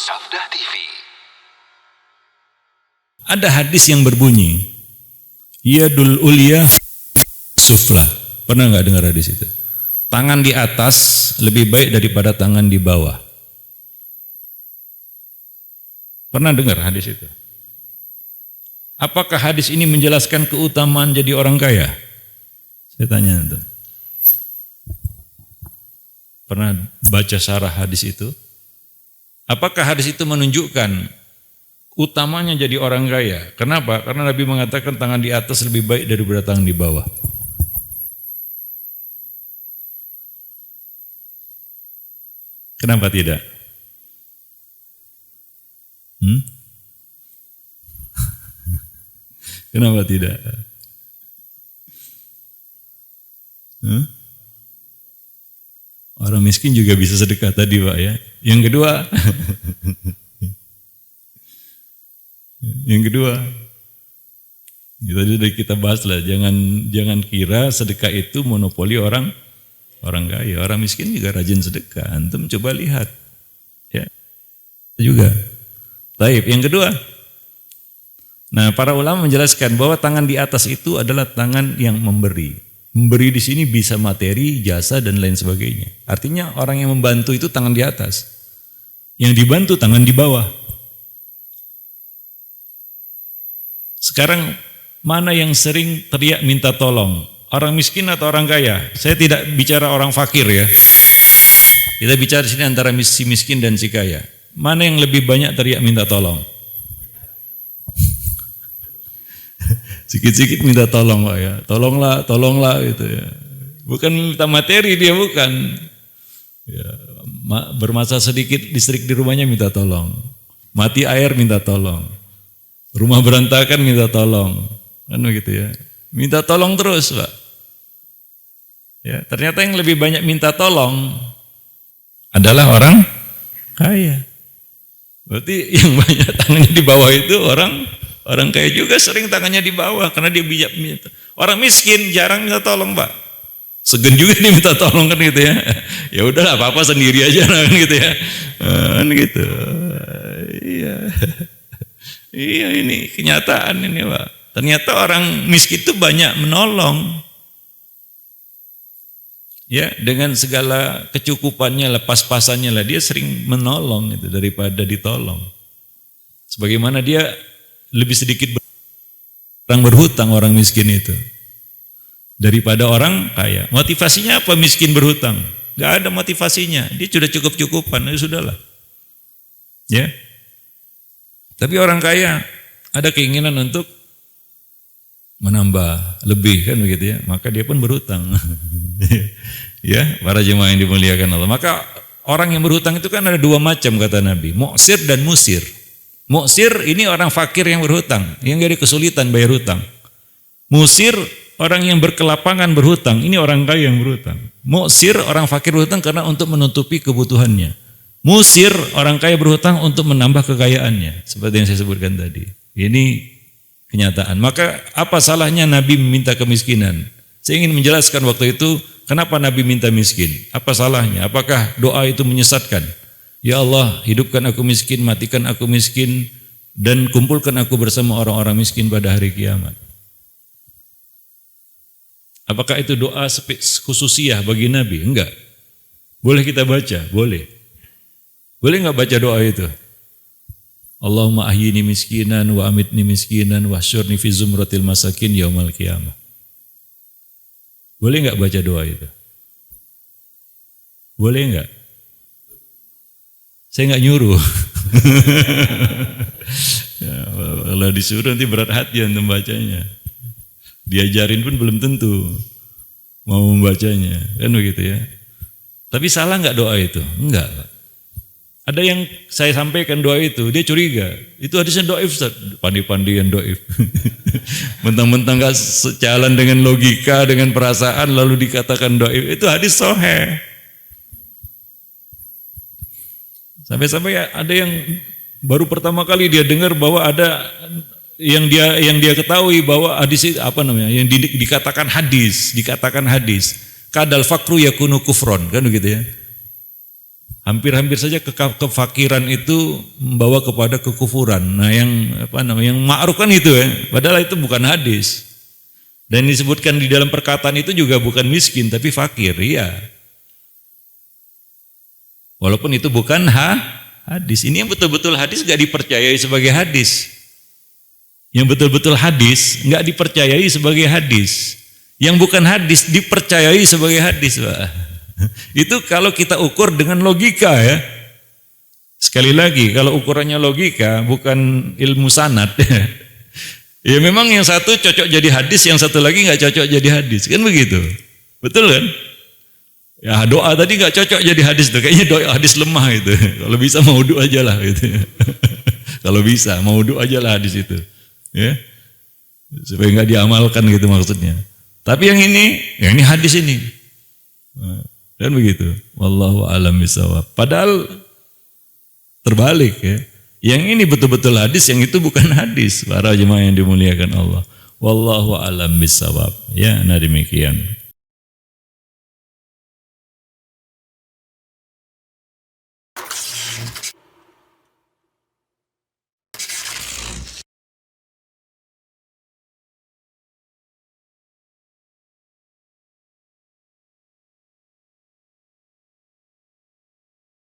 Sabda TV. Ada hadis yang berbunyi, yadul ulya sufla. Pernah nggak dengar hadis itu? Tangan di atas lebih baik daripada tangan di bawah. Pernah dengar hadis itu? Apakah hadis ini menjelaskan keutamaan jadi orang kaya? Saya tanya itu. Pernah baca syarah hadis itu? Apakah hadis itu menunjukkan utamanya jadi orang kaya? Kenapa? Karena Nabi mengatakan tangan di atas lebih baik daripada tangan di bawah. Kenapa tidak? Kenapa tidak? Orang miskin juga bisa sedekah tadi, Pak, ya. Yang kedua, kita bahas lah, jangan kira sedekah itu monopoli orang kaya. Orang miskin juga rajin sedekah. Antum coba lihat, ya. Juga. Taib. Yang kedua, nah, para ulama menjelaskan bahwa tangan di atas itu adalah tangan yang memberi. Memberi di sini bisa materi, jasa, dan lain sebagainya. Artinya orang yang membantu itu tangan di atas. Yang dibantu tangan di bawah. Sekarang mana yang sering teriak minta tolong? Orang miskin atau orang kaya? Saya tidak bicara orang fakir, ya. Kita bicara di sini antara si miskin dan si kaya. Mana yang lebih banyak teriak minta tolong? Sikit-sikit minta tolong, Pak, ya. Tolonglah gitu, ya. Bukan minta materi dia, bukan. Ya, bermasalah sedikit listrik di rumahnya minta tolong. Mati air minta tolong. Rumah berantakan minta tolong. Kan begitu, ya. Minta tolong terus, Pak. Ya, ternyata yang lebih banyak minta tolong adalah orang kaya. Berarti yang banyak tangannya di bawah itu orang kaya juga sering tangannya di bawah karena dia bijak minta. Orang miskin jarang minta tolong, Pak. Segan juga dia minta tolong, kan gitu, ya. Ya udahlah, apa-apa sendiri aja, kan gitu, ya. Kan gitu. Iya. Iya, ini kenyataan ini, Pak. Ternyata orang miskin itu banyak menolong. Ya, dengan segala kecukupannya lah, pas-pasannya lah, dia sering menolong itu daripada ditolong. Sebagaimana dia lebih sedikit orang berhutang, orang miskin itu, daripada orang kaya. Motivasinya apa miskin berhutang? Gak ada motivasinya. Dia sudah cukup-cukupan, ya sudahlah. Ya. Tapi orang kaya ada keinginan untuk menambah lebih, kan begitu, ya. Maka dia pun berhutang. Ya, para jemaah yang dimuliakan Allah. Maka orang yang berhutang itu kan ada dua macam, kata Nabi, mu'sir dan musir. Mu'sir ini orang fakir yang berhutang, yang jadi kesulitan bayar hutang. Musir orang yang berkelapangan berhutang, ini orang kaya yang berhutang. Mu'sir orang fakir berhutang karena untuk menutupi kebutuhannya. Musir orang kaya berhutang untuk menambah kekayaannya, seperti yang saya sebutkan tadi. Ini kenyataan. Maka apa salahnya Nabi meminta kemiskinan? Saya ingin menjelaskan waktu itu kenapa Nabi minta miskin. Apa salahnya? Apakah doa itu menyesatkan? Ya Allah, hidupkan aku miskin, matikan aku miskin, dan kumpulkan aku bersama orang-orang miskin pada hari kiamat. Apakah itu doa khususiyah bagi Nabi? Enggak. Boleh kita baca? Boleh. Boleh enggak baca doa itu? Allahumma ahyini miskinan wa amitni miskinan wa syurni fi zumratil masakin yaumal qiyamah. Boleh enggak baca doa itu? Boleh enggak? Saya enggak nyuruh. Ya, kalau disuruh nanti berat hati untuk membacanya. Diajarin pun belum tentu mau membacanya, kan begitu, ya. Tapi salah enggak doa itu? Enggak, Pak. Ada yang saya sampaikan doa itu, dia curiga. Itu hadisnya doif, Ustaz. Pandi-pandian doif. Mentang-mentang gak sejalan dengan logika, dengan perasaan, lalu dikatakan doif. Itu hadis sahih. Sampai-sampai ada yang baru pertama kali dia dengar bahwa ada yang dia ketahui bahwa hadis itu apa namanya? Yang dikatakan hadis. Kadal fakru yakunu kufron, kan begitu, ya. Hampir-hampir saja kefakiran itu membawa kepada kekufuran. Nah, yang ma'ruf kan itu ya, padahal itu bukan hadis. Dan disebutkan di dalam perkataan itu juga bukan miskin tapi fakir, iya. Walaupun itu bukan hadis. Ini yang betul-betul hadis gak dipercayai sebagai hadis. Yang betul-betul hadis gak dipercayai sebagai hadis. Yang bukan hadis dipercayai sebagai hadis, Pak. Itu kalau kita ukur dengan logika ya. Sekali lagi, kalau ukurannya logika bukan ilmu sanad. Ya memang yang satu cocok jadi hadis, yang satu lagi nggak cocok jadi hadis, kan begitu, betul kan? Ya doa tadi nggak cocok jadi hadis tuh, kayaknya doa hadis lemah itu. Kalau bisa maudhu aja lah gitu. Kalau bisa maudhu aja lah hadis itu, ya supaya nggak diamalkan gitu maksudnya. Tapi yang ini hadis ini, kan begitu. Wallahu a'lam bishawab. Padahal terbalik ya. Yang ini betul-betul hadis, yang itu bukan hadis. Para jemaah yang dimuliakan Allah. Wallahu a'lam bishawab. Ya, nah demikian.